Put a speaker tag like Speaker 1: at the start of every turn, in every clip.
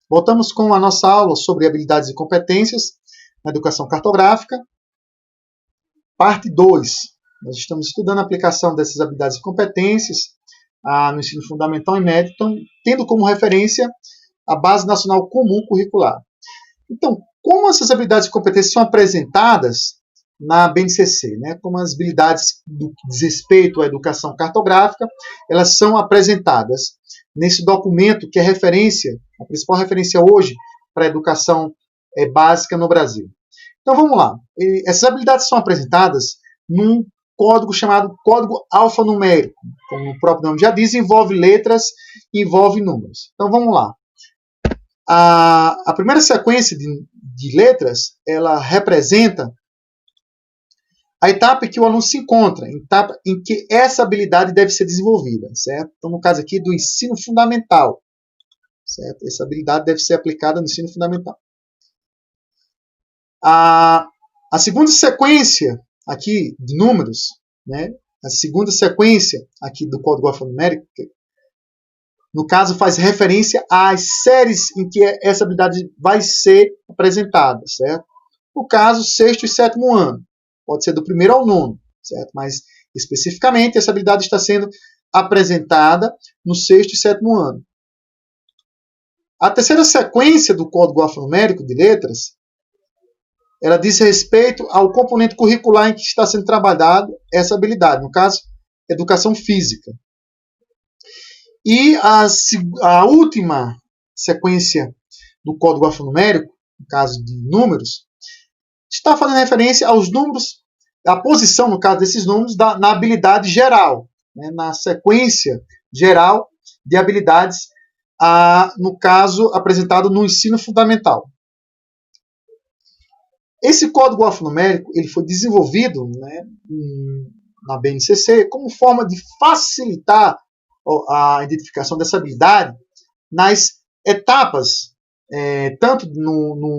Speaker 1: Voltamos com a nossa aula sobre habilidades e competências na educação cartográfica, parte 2. Nós estamos estudando a aplicação dessas habilidades e competências no ensino fundamental e médio, então, tendo como referência a Base Nacional Comum Curricular. Então, como essas habilidades e competências são apresentadas na BNCC, né? Como as habilidades do que diz respeito à educação cartográfica, elas são apresentadas nesse documento que é referência, a principal referência hoje para a educação básica no Brasil. Então vamos lá. Essas habilidades são apresentadas num código chamado código alfanumérico. Como o próprio nome já diz, envolve letras e envolve números. Então vamos lá. A primeira sequência de letras, ela representa a etapa em que o aluno se encontra, a etapa em que essa habilidade deve ser desenvolvida, certo? Então, no caso aqui do ensino fundamental, certo? Essa habilidade deve ser aplicada no ensino fundamental. A segunda sequência aqui de números, né? A segunda sequência aqui do código alfanumérico, no caso, faz referência às séries em que essa habilidade vai ser apresentada, certo? No caso, sexto e sétimo ano. Pode ser do primeiro ao nono, certo? Mas, especificamente, essa habilidade está sendo apresentada no sexto e sétimo ano. A terceira sequência do código alfanumérico de letras, ela diz respeito ao componente curricular em que está sendo trabalhada essa habilidade, no caso, educação física. E a última sequência do código alfanumérico, no caso de números, está fazendo referência aos números, a posição, no caso desses números, na habilidade geral, né, na sequência geral de habilidades, no caso apresentado no ensino fundamental. Esse código alfanumérico ele foi desenvolvido, né, na BNCC como forma de facilitar a identificação dessa habilidade nas etapas, tanto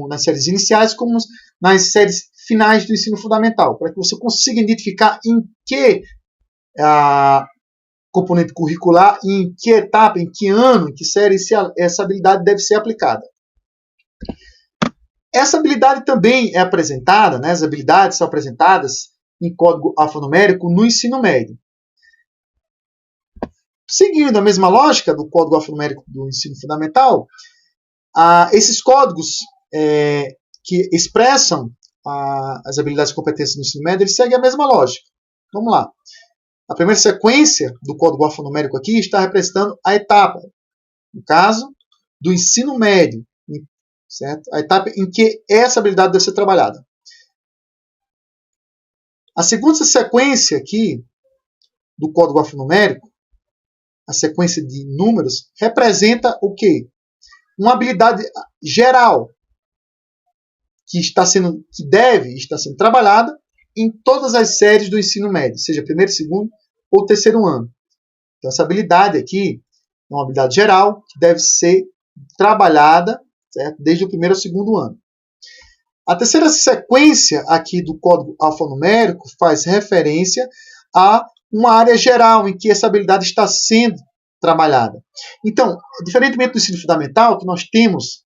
Speaker 1: nas séries iniciais como nas séries finais do ensino fundamental, para que você consiga identificar em que componente curricular, em que etapa, em que ano, em que série essa habilidade deve ser aplicada. Essa habilidade também é apresentada, né, as habilidades são apresentadas em código alfanumérico no ensino médio. Seguindo a mesma lógica do código alfanumérico do ensino fundamental, esses códigos que expressam as habilidades e competências no ensino médio, eles seguem a mesma lógica. Vamos lá. A primeira sequência do código alfanumérico aqui está representando a etapa, no caso, do ensino médio, certo? A etapa em que essa habilidade deve ser trabalhada. A segunda sequência aqui do código alfanumérico, a sequência de números, representa o quê? Uma habilidade geral que deve estar sendo trabalhada em todas as séries do ensino médio, seja primeiro, segundo ou terceiro ano. Então, essa habilidade aqui é uma habilidade geral que deve ser trabalhada, certo? Desde o primeiro ao segundo ano. A terceira sequência aqui do código alfanumérico faz referência a uma área geral em que essa habilidade está sendo trabalhada. Então, diferentemente do ensino fundamental, que nós temos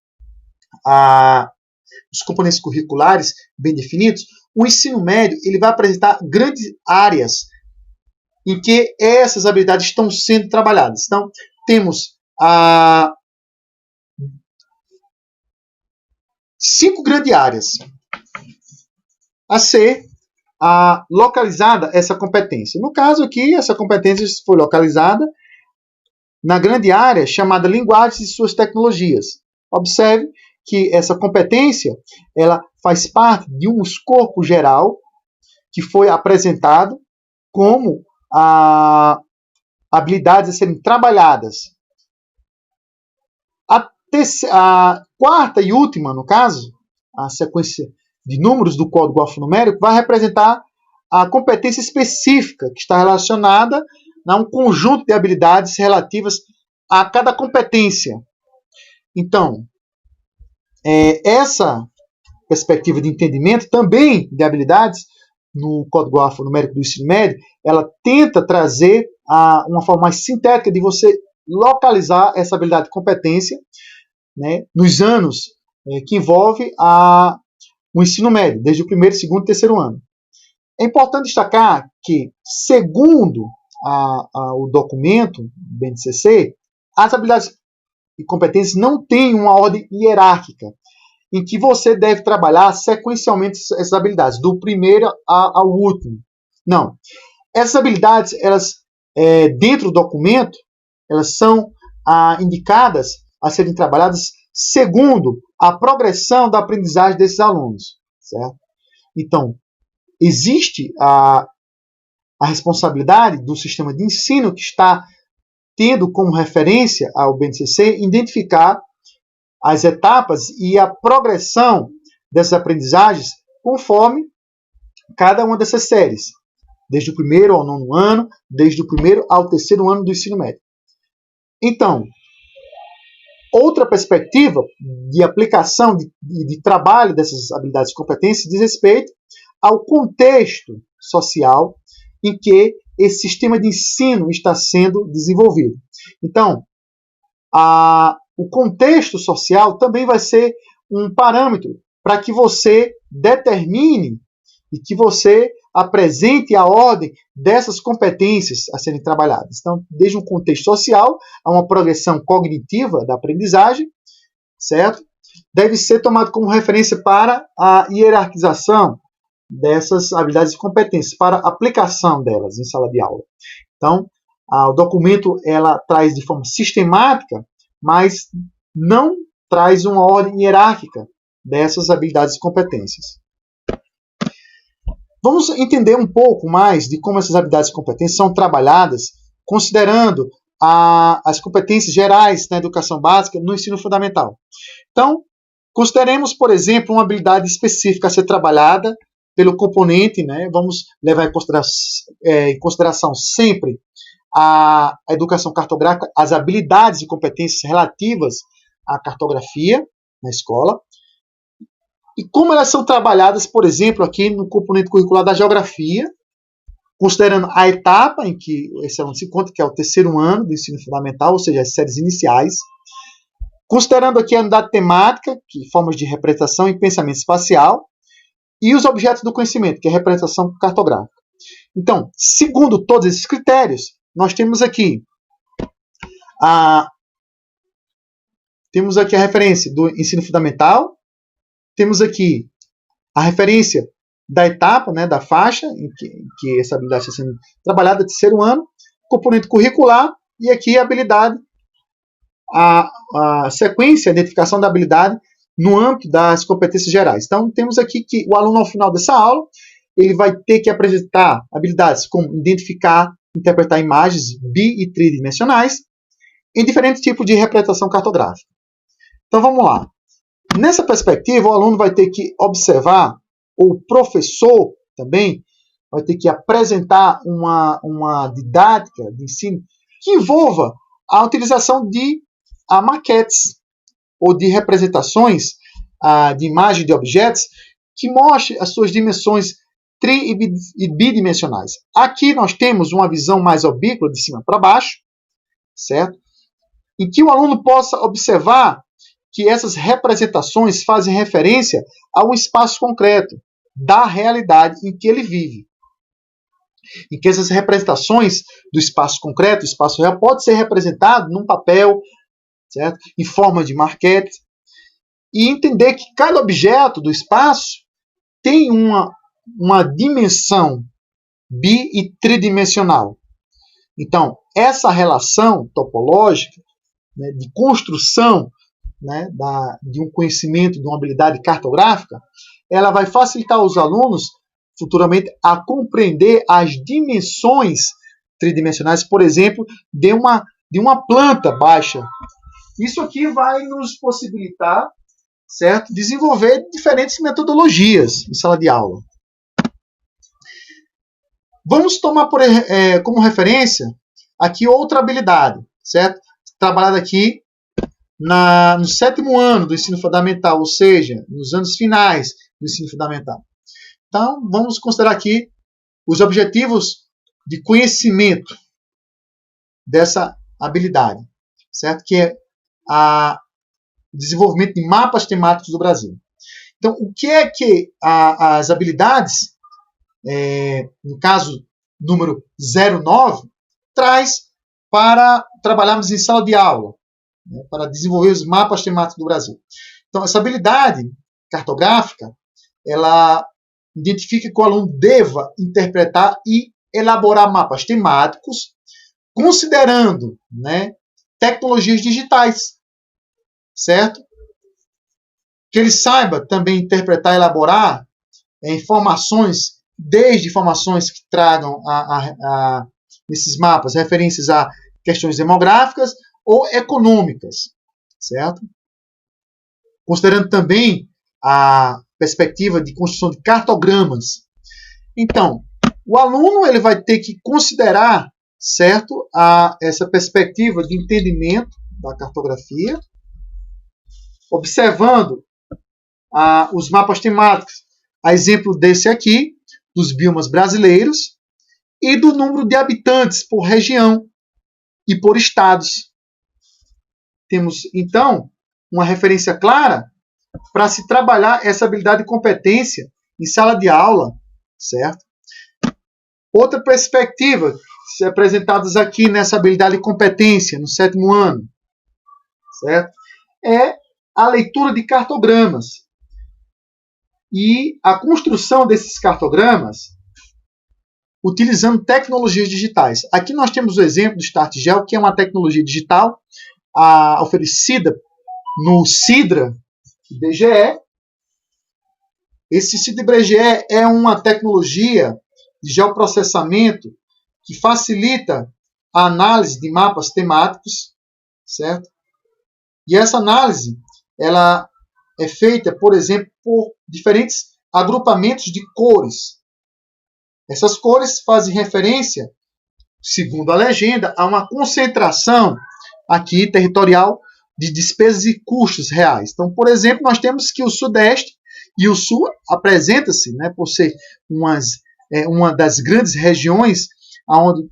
Speaker 1: os componentes curriculares bem definidos, o ensino médio ele vai apresentar grandes áreas em que essas habilidades estão sendo trabalhadas. Então, temos 5 grandes áreas a ser localizada essa competência. No caso aqui, essa competência foi localizada na grande área chamada linguagens e suas tecnologias. Observe que essa competência ela faz parte de um escopo geral que foi apresentado como habilidades a serem trabalhadas. A quarta e última, no caso, a sequência de números do código alfanumérico vai representar a competência específica que está relacionada a um conjunto de habilidades relativas a cada competência. Então, essa perspectiva de entendimento também de habilidades no código alfanumérico do ensino médio, ela tenta trazer uma forma mais sintética de você localizar essa habilidade de competência né, nos anos que envolve o ensino médio, desde o primeiro, segundo e terceiro ano. É importante destacar que, segundo o documento do BNCC, as habilidades e competências não têm uma ordem hierárquica, em que você deve trabalhar sequencialmente essas habilidades, do primeiro ao último. Não. Essas habilidades, elas, dentro do documento, elas são indicadas a serem trabalhadas segundo a progressão da aprendizagem desses alunos. Certo? Então, existe a responsabilidade do sistema de ensino que está tendo como referência ao BNCC identificar as etapas e a progressão dessas aprendizagens conforme cada uma dessas séries, desde o primeiro ao nono ano, desde o primeiro ao terceiro ano do ensino médio. Então, outra perspectiva de aplicação, de trabalho dessas habilidades e competências diz respeito ao contexto social em que esse sistema de ensino está sendo desenvolvido. Então, o contexto social também vai ser um parâmetro para que você determine e que você apresente a ordem dessas competências a serem trabalhadas. Então, desde um contexto social a uma progressão cognitiva da aprendizagem, certo? Deve ser tomado como referência para a hierarquização dessas habilidades e competências, para a aplicação delas em sala de aula. Então, o documento ela traz de forma sistemática, mas não traz uma ordem hierárquica dessas habilidades e competências. Vamos entender um pouco mais de como essas habilidades e competências são trabalhadas, considerando as competências gerais na educação básica no ensino fundamental. Então, consideremos, por exemplo, uma habilidade específica a ser trabalhada pelo componente, né? Vamos levar em consideração sempre a educação cartográfica, as habilidades e competências relativas à cartografia na escola, e como elas são trabalhadas, por exemplo, aqui no componente curricular da geografia, considerando a etapa em que esse aluno se encontra, que é o terceiro ano do ensino fundamental, ou seja, as séries iniciais, considerando aqui a unidade temática, que formas de representação e pensamento espacial, e os objetos do conhecimento, que é a representação cartográfica. Então, segundo todos esses critérios, nós temos aqui a referência do ensino fundamental, temos aqui a referência da etapa, né, da faixa em que essa habilidade está sendo trabalhada, terceiro ano, componente curricular, e aqui a habilidade, a sequência, a identificação da habilidade no âmbito das competências gerais. Então, temos aqui que o aluno, ao final dessa aula, ele vai ter que apresentar habilidades como identificar, interpretar imagens bi- e tridimensionais em diferentes tipos de representação cartográfica. Então, vamos lá. Nessa perspectiva, o aluno vai ter que observar, ou o professor também vai ter que apresentar uma didática de ensino que envolva a utilização de maquetes ou de representações de imagem de objetos que mostre as suas dimensões tri- e bidimensionais. Aqui nós temos uma visão mais oblíqua, de cima para baixo, certo? Em que o aluno possa observar que essas representações fazem referência a um espaço concreto da realidade em que ele vive. Em que essas representações do espaço concreto, o espaço real, pode ser representado num papel, certo? Em forma de maquete, e entender que cada objeto do espaço tem uma dimensão bi- e tridimensional. Então, essa relação topológica, né, de construção, né, de um conhecimento, de uma habilidade cartográfica, ela vai facilitar os alunos futuramente a compreender as dimensões tridimensionais, por exemplo, de uma planta baixa. Isso aqui vai nos possibilitar, certo, desenvolver diferentes metodologias em sala de aula. Vamos tomar como referência aqui outra habilidade, certo? Trabalhada aqui no sétimo ano do ensino fundamental, ou seja, nos anos finais do ensino fundamental. Então, vamos considerar aqui os objetivos de conhecimento dessa habilidade, certo? Que é o desenvolvimento de mapas temáticos do Brasil. Então, o que é que as habilidades, no caso, número 09, traz para trabalharmos em sala de aula, né, para desenvolver os mapas temáticos do Brasil? Então, essa habilidade cartográfica, ela identifica que o aluno deva interpretar e elaborar mapas temáticos, considerando, né, tecnologias digitais, certo? Que ele saiba também interpretar e elaborar informações, desde informações que tragam nesses mapas referências a questões demográficas ou econômicas, certo? Considerando também a perspectiva de construção de cartogramas. Então, o aluno ele vai ter que considerar, certo, essa perspectiva de entendimento da cartografia, observando os mapas temáticos, a exemplo desse aqui, dos biomas brasileiros, e do número de habitantes por região e por estados. Temos, então, uma referência clara para se trabalhar essa habilidade e competência em sala de aula, certo? Outra perspectiva apresentadas aqui nessa habilidade e competência no 7º ano, certo? É a leitura de cartogramas e a construção desses cartogramas utilizando tecnologias digitais. Aqui nós temos o exemplo do StartGel, que é uma tecnologia digital oferecida no Sidra IBGE. Esse Sidra IBGE é uma tecnologia de geoprocessamento que facilita a análise de mapas temáticos, certo? E essa análise, ela é feita, por exemplo, por diferentes agrupamentos de cores. Essas cores fazem referência, segundo a legenda, a uma concentração aqui territorial de despesas e custos reais. Então, por exemplo, nós temos que o Sudeste e o Sul apresenta-se, né, por ser uma das grandes regiões onde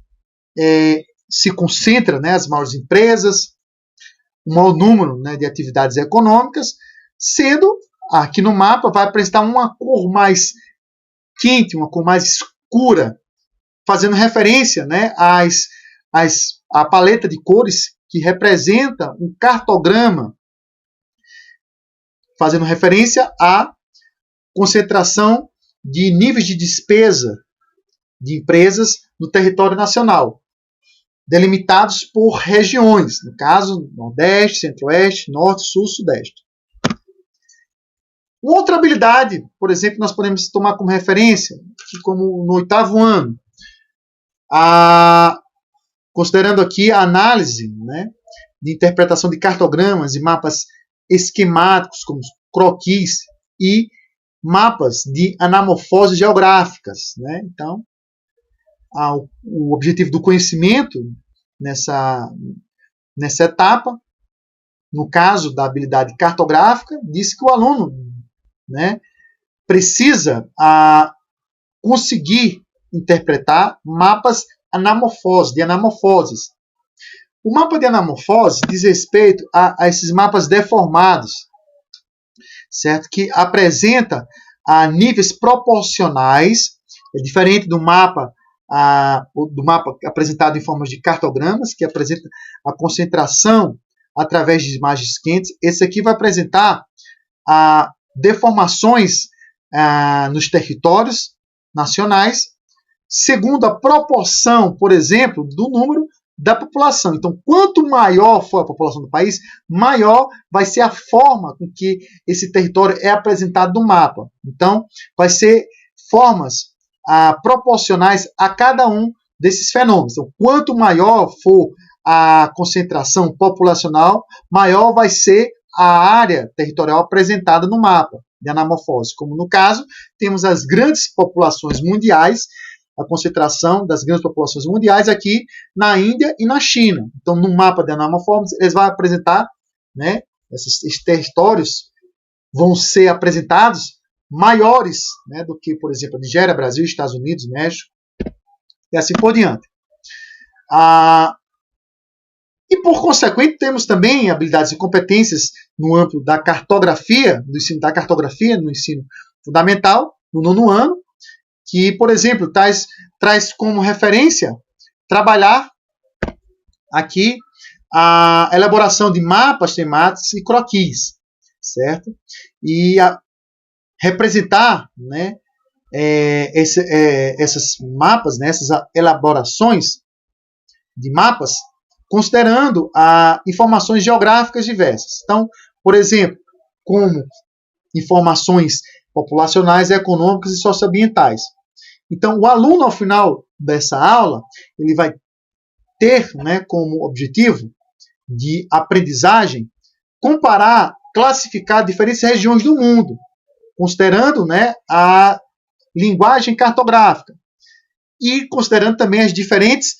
Speaker 1: se concentra, né, as maiores empresas, o maior número, né, de atividades econômicas, sendo aqui no mapa vai apresentar uma cor mais quente, uma cor mais escura, fazendo referência, né, à paleta de cores que representa um cartograma, fazendo referência à concentração de níveis de despesa de empresas no território nacional, delimitados por regiões, no caso, Nordeste, Centro-Oeste, Norte, Sul, Sudeste. Uma outra habilidade, por exemplo, nós podemos tomar como referência, como no 8º ano, considerando aqui a análise, né, de interpretação de cartogramas e mapas esquemáticos, como croquis, e mapas de anamorfoses geográficas, né? Então, o objetivo do conhecimento nessa etapa, no caso da habilidade cartográfica, diz que o aluno, né, precisa conseguir interpretar mapas de anamorfoses. O mapa de anamorfose diz respeito a esses mapas deformados, certo? Que apresenta níveis proporcionais, é diferente do mapa apresentado em formas de cartogramas, que apresenta a concentração através de imagens quentes. Esse aqui vai apresentar deformações nos territórios nacionais, segundo a proporção, por exemplo, do número da população. Então, quanto maior for a população do país, maior vai ser a forma com que esse território é apresentado no mapa. Então, vai ser formas proporcionais a cada um desses fenômenos. Então, quanto maior for a concentração populacional, maior vai ser a área territorial apresentada no mapa de anamorfose. Como no caso, temos as grandes populações mundiais, a concentração das grandes populações mundiais aqui na Índia e na China. Então, no mapa de anamorfose, eles vão apresentar, né, esses territórios vão ser apresentados maiores, né, do que, por exemplo, a Nigéria, Brasil, Estados Unidos, México, e assim por diante. E, por consequente, temos também habilidades e competências no âmbito da cartografia, do ensino da cartografia, no ensino fundamental, no 9º ano, que, por exemplo, traz como referência trabalhar aqui a elaboração de mapas temáticos e croquis, certo? E representar, né, esses mapas, né, essas elaborações de mapas, considerando informações geográficas diversas. Então, por exemplo, como informações populacionais, econômicas e socioambientais. Então, o aluno, ao final dessa aula, ele vai ter, né, como objetivo de aprendizagem comparar, classificar diferentes regiões do mundo, considerando, né, a linguagem cartográfica e considerando também as diferentes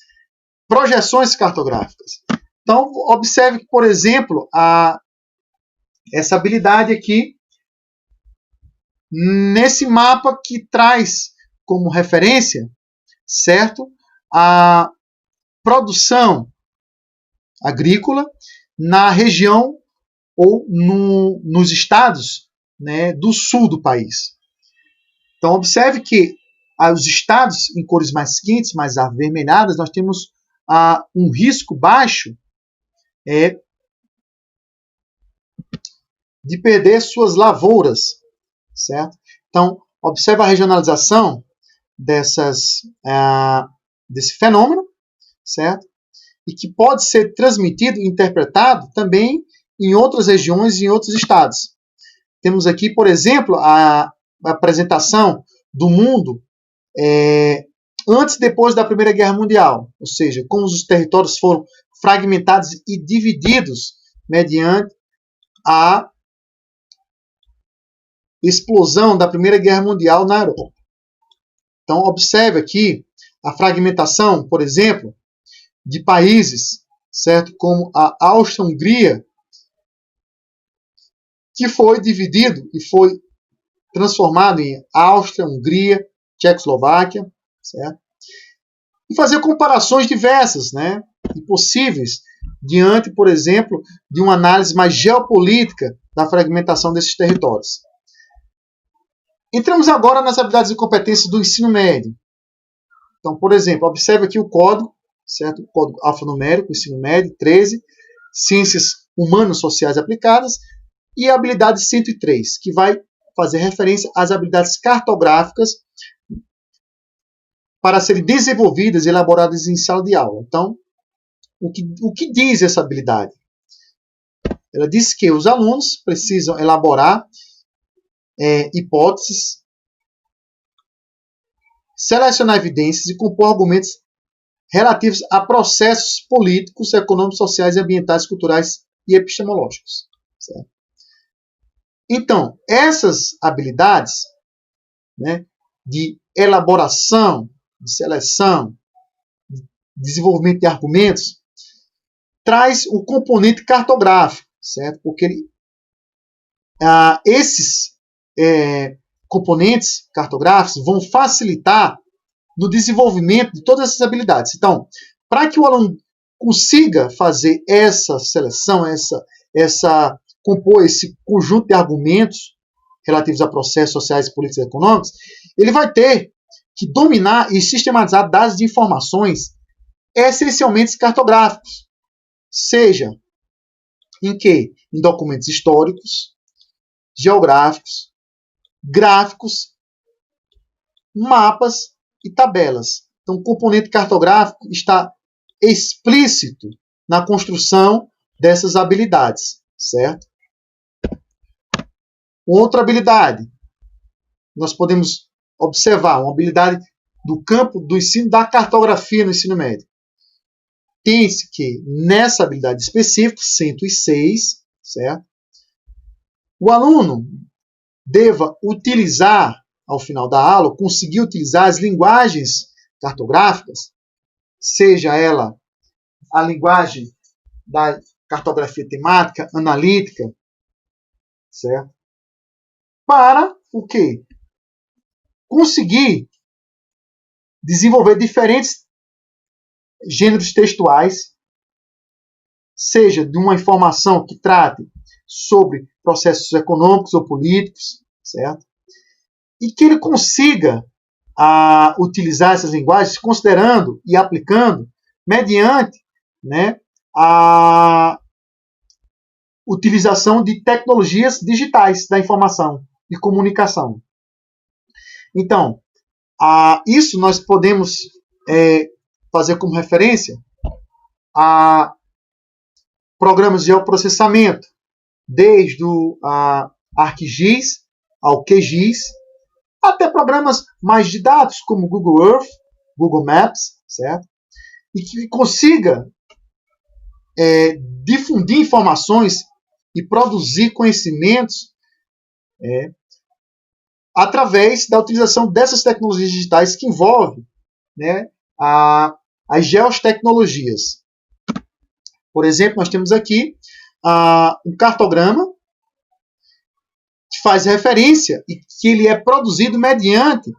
Speaker 1: projeções cartográficas. Então, observe que, por exemplo, essa habilidade aqui, nesse mapa que traz como referência, certo, a produção agrícola na região ou nos estados, né, do sul do país. Então, observe que os estados em cores mais quentes, mais avermelhadas, nós temos um risco baixo de perder suas lavouras, certo? Então, observe a regionalização desse fenômeno, certo? E que pode ser transmitido e interpretado também em outras regiões e em outros estados. Temos aqui, por exemplo, a apresentação do mundo antes e depois da Primeira Guerra Mundial, ou seja, como os territórios foram fragmentados e divididos mediante a explosão da Primeira Guerra Mundial na Europa. Então, observe aqui a fragmentação, por exemplo, de países, certo, como a Áustria-Hungria, que foi dividido e foi transformado em Áustria, Hungria, Tchecoslováquia, certo? E fazer comparações diversas, né, e possíveis, diante, por exemplo, de uma análise mais geopolítica da fragmentação desses territórios. Entramos agora nas habilidades e competências do ensino médio. Então, por exemplo, observe aqui o código, certo? O código alfanumérico, ensino médio, 13, ciências humanas sociais aplicadas, e a habilidade 103, que vai fazer referência às habilidades cartográficas para serem desenvolvidas e elaboradas em sala de aula. Então, o que diz essa habilidade? Ela diz que os alunos precisam elaborar hipóteses, selecionar evidências e compor argumentos relativos a processos políticos, econômicos, sociais, ambientais, culturais e epistemológicos. Certo? Então, essas habilidades, né, de elaboração, de seleção, de desenvolvimento de argumentos, traz um componente cartográfico, certo? Porque esses componentes cartográficos vão facilitar no desenvolvimento de todas essas habilidades. Então, para que o aluno consiga fazer essa seleção, compor esse conjunto de argumentos relativos a processos sociais, políticos e econômicos, ele vai ter que dominar e sistematizar dados de informações essencialmente cartográficos, seja em que? Em documentos históricos, geográficos, gráficos, mapas e tabelas. Então, o componente cartográfico está explícito na construção dessas habilidades, certo? Outra habilidade, nós podemos observar, uma habilidade do campo do ensino da cartografia no ensino médio. Tem-se que, nessa habilidade específica, 106, certo? O aluno deva utilizar, ao final da aula, conseguir utilizar as linguagens cartográficas, seja ela a linguagem da cartografia temática, analítica, certo? Para o quê? Conseguir desenvolver diferentes gêneros textuais, seja de uma informação que trate sobre processos econômicos ou políticos, certo? E que ele consiga utilizar essas linguagens considerando e aplicando mediante, né, a utilização de tecnologias digitais da informação e comunicação. Então, isso nós podemos fazer como referência a programas de geoprocessamento, desde o ArcGIS ao QGIS, até programas mais didáticos como Google Earth, Google Maps, certo? E que consiga difundir informações e produzir conhecimentos através da utilização dessas tecnologias digitais que envolvem, né, as geotecnologias. Por exemplo, nós temos aqui um cartograma que faz referência e que ele é produzido mediante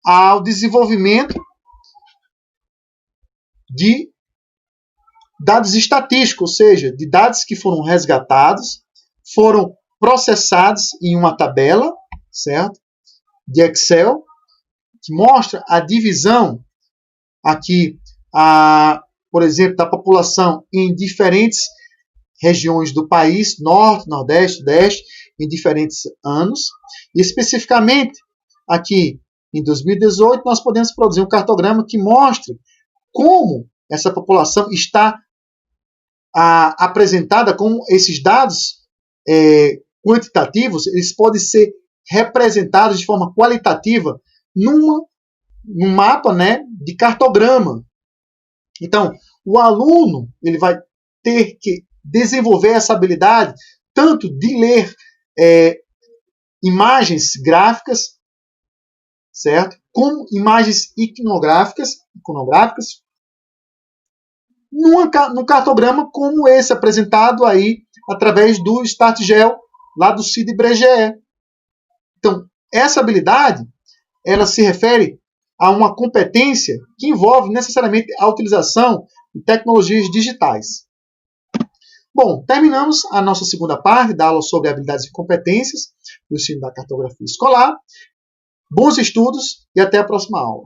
Speaker 1: ao desenvolvimento de dados estatísticos, ou seja, de dados que foram resgatados, foram processados em uma tabela, certo? De Excel, que mostra a divisão aqui, por exemplo, da população em diferentes regiões do país, norte, nordeste, sudeste, em diferentes anos. E especificamente aqui em 2018, nós podemos produzir um cartograma que mostre como essa população está apresentada, como esses dados quantitativos, eles podem ser representados de forma qualitativa num mapa, né, de cartograma. Então, o aluno ele vai ter que desenvolver essa habilidade tanto de ler imagens gráficas, certo? Como imagens iconográficas num cartograma como esse apresentado aí através do StartGeo lá do Cid Bregier. Então, essa habilidade ela se refere a uma competência que envolve necessariamente a utilização de tecnologias digitais. Bom, terminamos a nossa segunda parte da aula sobre habilidades e competências do ensino da cartografia escolar. Bons estudos e até a próxima aula.